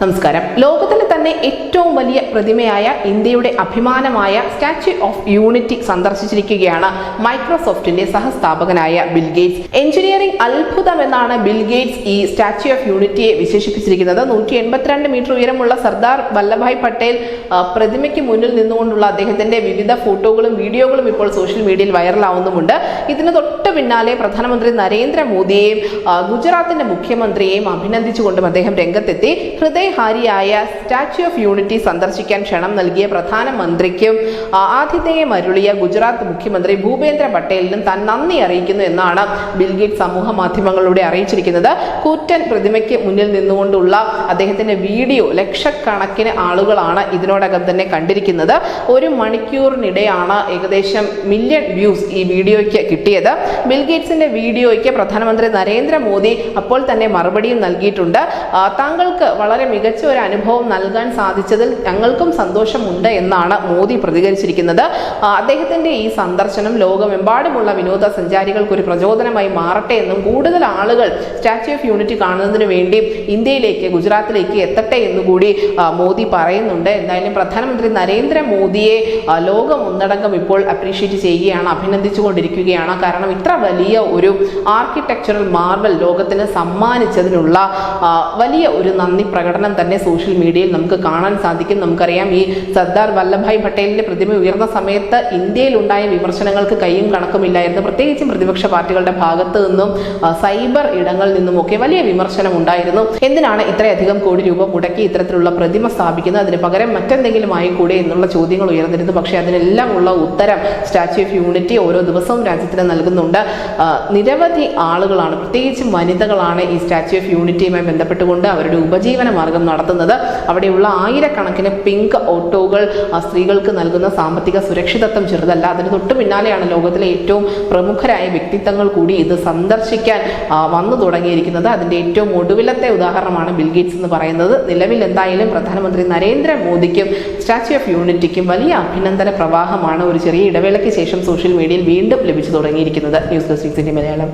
നമസ്കാരം. ലോകത്തിലെ തന്നെ ഏറ്റവും വലിയ പ്രതിമയായ ഇന്ത്യയുടെ അഭിമാനമായ സ്റ്റാച്യു ഓഫ് യൂണിറ്റി സന്ദർശിച്ചിരിക്കുകയാണ് മൈക്രോസോഫ്റ്റിന്റെ സഹസ്ഥാപകനായ ബിൽ ഗേറ്റ്സ്. എഞ്ചിനീയറിംഗ് അത്ഭുതം എന്നാണ് ബിൽ ഗേറ്റ്സ് ഈ സ്റ്റാച്യു ഓഫ് യൂണിറ്റിയെ വിശേഷിപ്പിച്ചിരിക്കുന്നത്. 182 മീറ്റർ ഉയരമുള്ള സർദാർ വല്ലഭായ് പട്ടേൽ പ്രതിമയ്ക്ക് മുന്നിൽ നിന്നുകൊണ്ടുള്ള അദ്ദേഹത്തിന്റെ വിവിധ ഫോട്ടോകളും വീഡിയോകളും ഇപ്പോൾ സോഷ്യൽ മീഡിയയിൽ വൈറലാവുന്നുമുണ്ട്. ഇതിന് തൊട്ട് പിന്നാലെ പ്രധാനമന്ത്രി നരേന്ദ്രമോദിയെയും ഗുജറാത്തിന്റെ മുഖ്യമന്ത്രിയെയും അഭിനന്ദിച്ചുകൊണ്ടും അദ്ദേഹം രംഗത്തെത്തി. ഹൃദയഹാരിയായ സ്റ്റാച്യു ഓഫ് യൂണിറ്റി സന്ദർശിക്കാൻ ക്ഷണം നൽകിയ പ്രധാനമന്ത്രിക്കും ആതിഥേയം അരുളിയ ഗുജറാത്ത് മുഖ്യമന്ത്രി ഭൂപേന്ദ്ര പട്ടേലിനും താൻ നന്ദി അറിയിക്കുന്നു എന്നാണ് ബിൽ ഗേറ്റ്സ് സമൂഹ മാധ്യമങ്ങളിലൂടെ അറിയിച്ചിരിക്കുന്നത്. കൂറ്റൻ പ്രതിമയ്ക്ക് മുന്നിൽ നിന്നുകൊണ്ടുള്ള അദ്ദേഹത്തിന്റെ വീഡിയോ ലക്ഷക്കണക്കിന് ആളുകളാണ് ഇതിനോടകം തന്നെ കണ്ടിരിക്കുന്നത്. 1 മണിക്കൂറിനിടെയാണ് ഏകദേശം മില്യൺ വ്യൂസ് ഈ വീഡിയോയ്ക്ക് കിട്ടിയത്. ബിൽ ഗേറ്റ്സിന്റെ വീഡിയോയ്ക്ക് പ്രധാനമന്ത്രി നരേന്ദ്രമോദി അപ്പോൾ തന്നെ മറുപടിയും നൽകിയിട്ടുണ്ട്. താങ്കൾക്ക് വളരെ മികച്ച ഒരു അനുഭവം നൽകാൻ സാധിച്ചതിൽ ഞങ്ങൾക്കും സന്തോഷമുണ്ട് എന്നാണ് മോദി പ്രതികരിച്ചിരിക്കുന്നത്. അദ്ദേഹത്തിന്റെ ഈ സന്ദർശനം ലോകമെമ്പാടുമുള്ള വിനോദസഞ്ചാരികൾക്ക് ഒരു പ്രചോദനമായി മാറട്ടെ എന്നും കൂടുതൽ ആളുകൾ സ്റ്റാച്യു ഓഫ് യൂണിറ്റി കാണുന്നതിന് വേണ്ടി ഇന്ത്യയിലേക്ക്, ഗുജറാത്തിലേക്ക് എത്തട്ടെ എന്നുകൂടി മോദി പറയുന്നുണ്ട്. എന്തായാലും പ്രധാനമന്ത്രി നരേന്ദ്രമോദിയെ ലോകം ഒന്നടങ്കം ഇപ്പോൾ അപ്രീഷിയേറ്റ് ചെയ്യുകയാണ്, അഭിനന്ദിച്ചുകൊണ്ടിരിക്കുകയാണ്. കാരണം ഇത്ര വലിയ ഒരു ആർക്കിടെക്ചറൽ മാർവൽ ലോകത്തിന് സമ്മാനിച്ചതിനുള്ള വലിയ ഒരു നന്ദി പ്രകടനം തന്നെ സോഷ്യൽ മീഡിയയിൽ നമുക്ക് കാണാൻ സാധിക്കും. നമുക്കറിയാം, ഈ സർദാർ വല്ലഭായ് പട്ടേലിന്റെ പ്രതിമ ഉയർന്ന സമയത്ത് ഇന്ത്യയിൽ ഉണ്ടായ വിമർശനങ്ങൾക്ക് കയ്യും കണക്കുമില്ലായിരുന്നു. പ്രത്യേകിച്ചും പ്രതിപക്ഷ പാർട്ടികളുടെ ഭാഗത്തു നിന്നും സൈബർ ഇടങ്ങളിൽ നിന്നുമൊക്കെ വലിയ വിമർശനം ഉണ്ടായിരുന്നു. എന്തിനാണ് ഇത്രയധികം കോടി രൂപ മുടക്കി ഇത്തരത്തിലുള്ള പ്രതിമ സ്ഥാപിക്കുന്നത്, അതിന് പകരം മറ്റെന്തെങ്കിലും ആയിക്കൂടെ എന്നുള്ള ചോദ്യങ്ങൾ ഉയർന്നിരുന്നു. പക്ഷേ അതിനെല്ലാം ഉള്ള ഉത്തരം സ്റ്റാച്യു ഓഫ് യൂണിറ്റി ഓരോ ദിവസവും രാജ്യത്തിന് നൽകുന്നുണ്ട്. നിരവധി ആളുകളാണ്, പ്രത്യേകിച്ചും വനിതകളാണ് ഈ സ്റ്റാച്യു ഓഫ് യൂണിറ്റിയുമായി ബന്ധപ്പെട്ടുകൊണ്ട് അവരുടെ ഉപജീവന മാർഗം നടത്തുന്നത്. അവിടെയുള്ള ആയിരക്കണക്കിന് പിങ്ക് ഓട്ടോകൾ സ്ത്രീകൾക്ക് നൽകുന്ന സാമ്പത്തിക സുരക്ഷിതത്വം ചെറുതല്ല. അതിന് തൊട്ടു പിന്നാലെയാണ് ലോകത്തിലെ ഏറ്റവും പ്രമുഖരായ വ്യക്തിത്വങ്ങൾ കൂടി ഇത് സന്ദർശിക്കാൻ വന്നു തുടങ്ങിയിരിക്കുന്നത്. അതിന്റെ ഏറ്റവും ഒടുവിലത്തെ ഉദാഹരണമാണ് ബിൽ ഗേറ്റ്സ് എന്ന് പറയുന്നത്. നിലവിൽ എന്തായാലും പ്രധാനമന്ത്രി നരേന്ദ്രമോദിക്കും സ്റ്റാച്യു ഓഫ് യൂണിറ്റിക്കും വലിയ അഭിനന്ദന പ്രവാഹമാണ് ഒരു ചെറിയ ഇടവേളയ്ക്ക് ശേഷം സോഷ്യൽ മീഡിയയിൽ വീണ്ടും ലഭിച്ചു തുടങ്ങിയിരിക്കുന്നത്. News desk Malayalam.